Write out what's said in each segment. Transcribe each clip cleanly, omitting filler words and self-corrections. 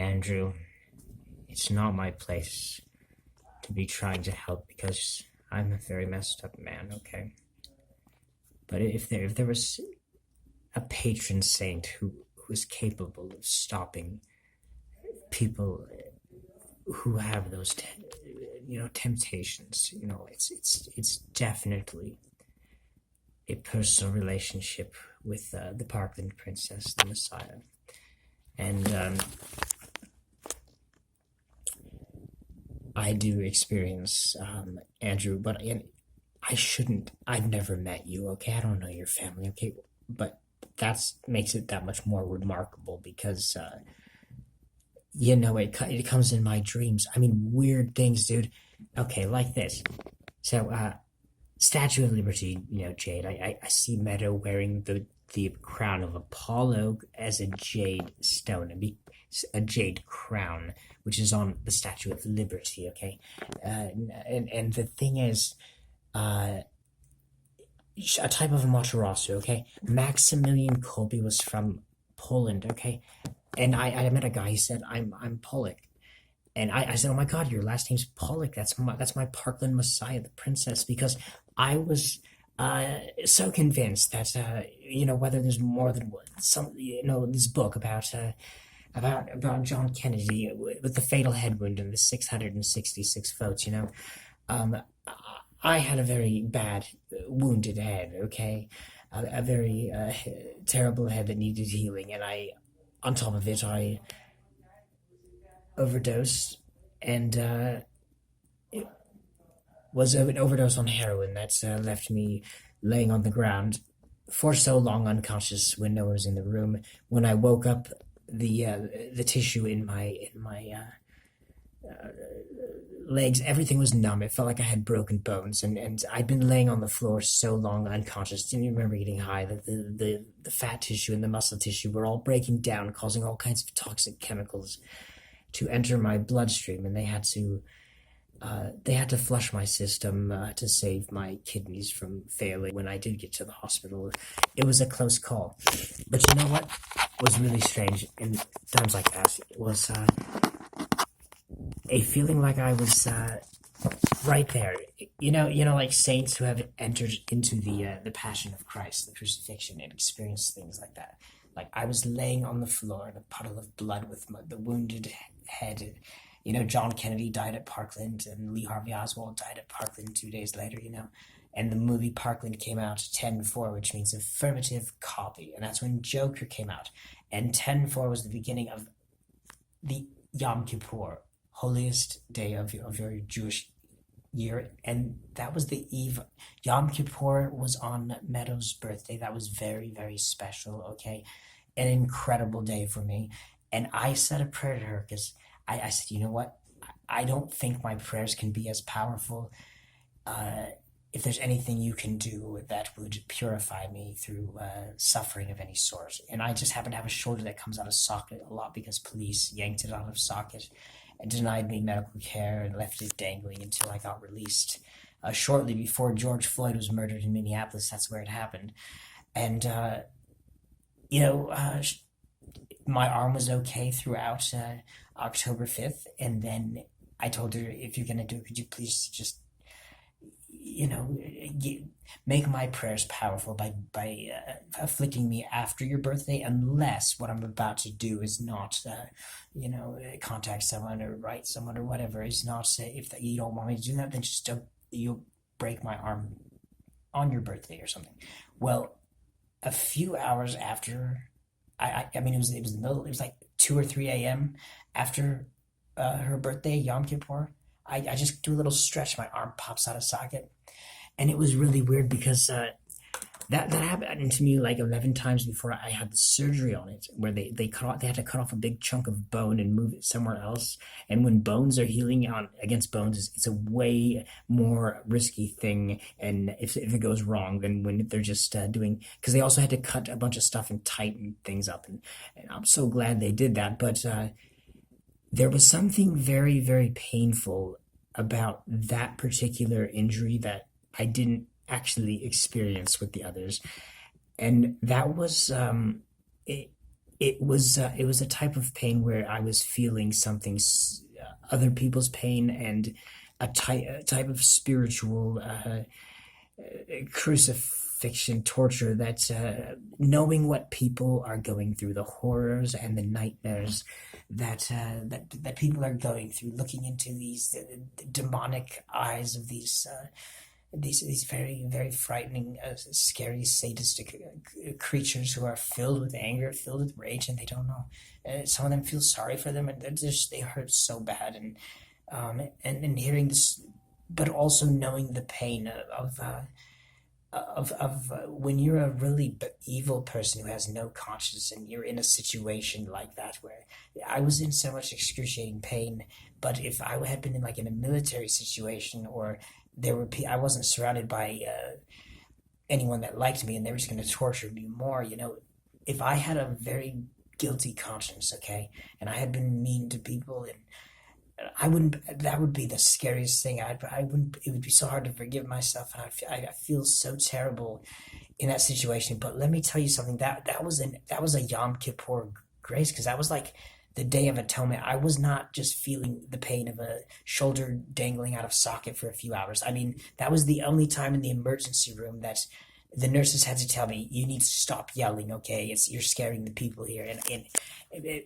Andrew, it's not my place to be trying to help because I'm a very messed up man, okay? But if there was a patron saint who was capable of stopping people who have those temptations, it's definitely a personal relationship with the Parkland princess, the Messiah. And I do experience Andrew, but I've never met you, okay? I don't know your family, okay? But that makes it that much more remarkable because it comes in my dreams. I mean, weird things, dude. Okay, like this. So Statue of Liberty, Jade. I see Meadow wearing the crown of Apollo as a jade stone, a jade crown, which is on the Statue of Liberty, okay? And the thing is, a type of Amaterasu, okay? Maximilian Kolbe was from Poland, okay? And I met a guy, he said, I'm Pollack. And I said, oh my God, your last name's Pollack. That's my Parkland Messiah, the princess, because I was so convinced that whether there's more than this book about John Kennedy with the fatal head wound and the 666 votes. I had a very bad wounded head. Okay, a very terrible head that needed healing, and on top of it, I overdosed and it was an overdose on heroin that's left me laying on the ground for so long unconscious when no one was in the room. When I woke up, the tissue in my legs, everything was numb. It felt like I had broken bones, and I'd been laying on the floor so long unconscious, didn't even remember getting high, that the fat tissue and the muscle tissue were all breaking down, causing all kinds of toxic chemicals to enter my bloodstream, and they had to flush my system to save my kidneys from failing. When I did get to the hospital, it was a close call. But you know what was really strange in times like that? It was a feeling like I was right there. Like saints who have entered into the passion of Christ, the crucifixion, and experienced things like that. Like I was laying on the floor in a puddle of blood with the wounded head. John Kennedy died at Parkland, and Lee Harvey Oswald died at Parkland 2 days later, And the movie Parkland came out 10/4, which means affirmative copy. And that's when Joker came out. And 10/4 was the beginning of the Yom Kippur, holiest day of your Jewish year. And that was the eve. Yom Kippur was on Meadow's birthday. That was very, very special, okay? An incredible day for me. And I said a prayer to her because I said, you know what? I don't think my prayers can be as powerful. If there's anything you can do that would purify me through suffering of any sort. And I just happen to have a shoulder that comes out of socket a lot because police yanked it out of socket and denied me medical care and left it dangling until I got released. Shortly before George Floyd was murdered in Minneapolis, that's where it happened. And, my arm was okay throughout October 5th. And then I told her, if you're going to do it, could you please just, make my prayers powerful by afflicting me after your birthday, unless what I'm about to do is not, contact someone or write someone or whatever. Is not, if you don't want me to do that, then just you'll break my arm on your birthday or something. Well, a few hours after, it was the middle, it was like 2 or 3 a.m. after her birthday, Yom Kippur. I just do a little stretch, my arm pops out of socket. And it was really weird because that happened to me like 11 times before I had the surgery on it, where they had to cut off a big chunk of bone and move it somewhere else. And when bones are healing against bones, it's a way more risky thing. And if it goes wrong, than when they're just doing, because they also had to cut a bunch of stuff and tighten things up. And I'm so glad they did that. But there was something very, very painful about that particular injury that I didn't actually experience with the others. And that was, it it was a type of pain where I was feeling something, other people's pain, and a type of spiritual crucifixion torture, that knowing what people are going through, the horrors and the nightmares that people are going through, looking into these demonic eyes of these very, very frightening, scary, sadistic creatures who are filled with anger, filled with rage, and they don't know. Some of them feel sorry for them, and they hurt so bad, and hearing this, but also knowing the pain of when you're a really evil person who has no conscience, and you're in a situation like that, where I was in so much excruciating pain. But if I had been in a military situation, or I wasn't surrounded by anyone that liked me, and they were just going to torture me more, if I had a very guilty conscience, okay, and I had been mean to people, and I wouldn't. That would be the scariest thing. I wouldn't. It would be so hard to forgive myself, and I feel so terrible in that situation. But let me tell you something. That was a Yom Kippur grace, because that was like the Day of Atonement. I was not just feeling the pain of a shoulder dangling out of socket for a few hours. I mean, that was the only time in the emergency room that the nurses had to tell me, "You need to stop yelling, okay? You're scaring the people here."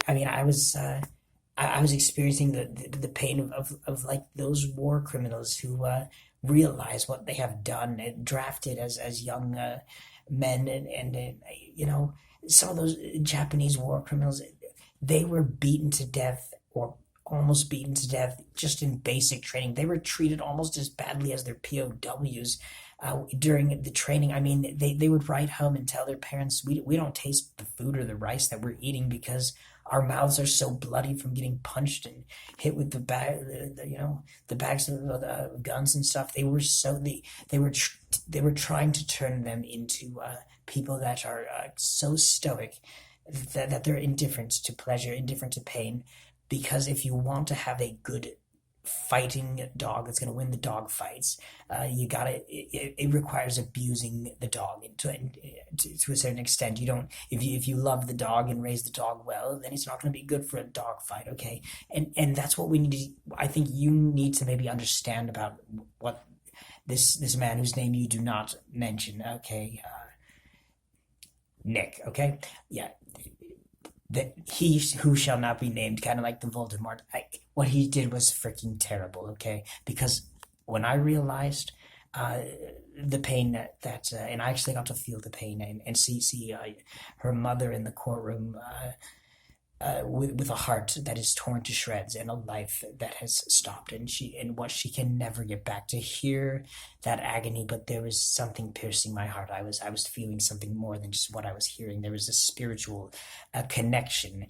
I mean, I was experiencing the pain of like those war criminals who realize what they have done, and drafted as young men, and some of those Japanese war criminals, they were beaten to death, or almost beaten to death, just in basic training. They were treated almost as badly as their POWs during the training. I mean, they would write home and tell their parents, we don't taste the food or the rice that we're eating, because our mouths are so bloody from getting punched and hit with the bags of guns and stuff. They were trying to turn them into people that are so stoic that they're indifferent to pleasure, indifferent to pain. Because if you want to have a good fighting dog that's going to win the dog fights, it requires abusing the dog to a certain extent. You don't, if you love the dog and raise the dog well, then it's not going to be good for a dog fight, okay? And that's what we need to, I think you need to maybe understand about what this man, whose name you do not mention, okay, Nick, okay? Yeah. That he who shall not be named, kind of like the Voldemort. What he did was freaking terrible, okay? Because when I realized the pain that and I actually got to feel the pain, and see her mother in the courtroom with a heart that is torn to shreds, and a life that has stopped, and what she can never get back, to hear that agony. But there was something piercing my heart. I was feeling something more than just what I was hearing. There was a spiritual connection,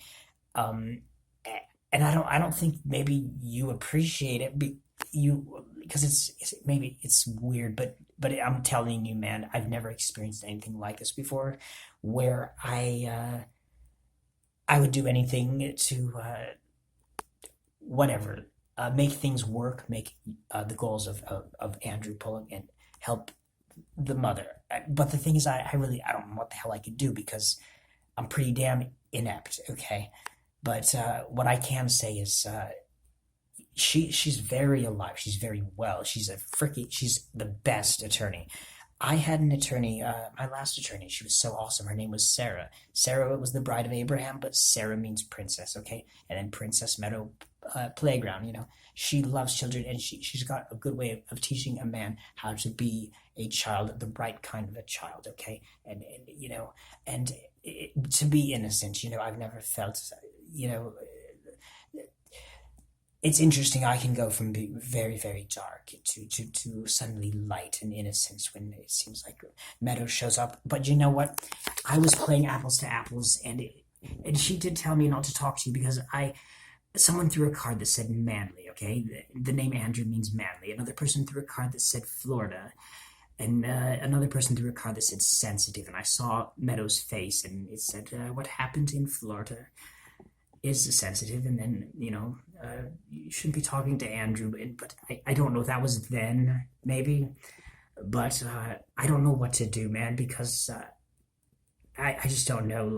and I don't think maybe you appreciate it, because it's weird, but I'm telling you, man, I've never experienced anything like this before, where I would do anything to whatever, make things work, make the goals of Andrew Pollack, and help the mother. But the thing is, I don't know what the hell I could do, because I'm pretty damn inept, okay? But what I can say is she's very alive. She's very well. She's the best attorney. I had an attorney, my last attorney. She was so awesome. Her name was Sarah. Sarah was the bride of Abraham, but Sarah means princess, okay? And then Princess Meadow playground, She loves children, and she's got a good way of teaching a man how to be a child, the right kind of a child, okay? And to be innocent, I've never felt, it's interesting. I can go from being very, very dark to suddenly light and innocence when it seems like Meadow shows up. But you know what? I was playing apples to apples, and she did tell me not to talk to you, because someone threw a card that said manly, okay? The name Andrew means manly. Another person threw a card that said Florida, and another person threw a card that said sensitive. And I saw Meadow's face, and it said, what happened in Florida is sensitive, and then you shouldn't be talking to Andrew. But I don't know if that was then, maybe, but I don't know what to do, man, because I just don't know,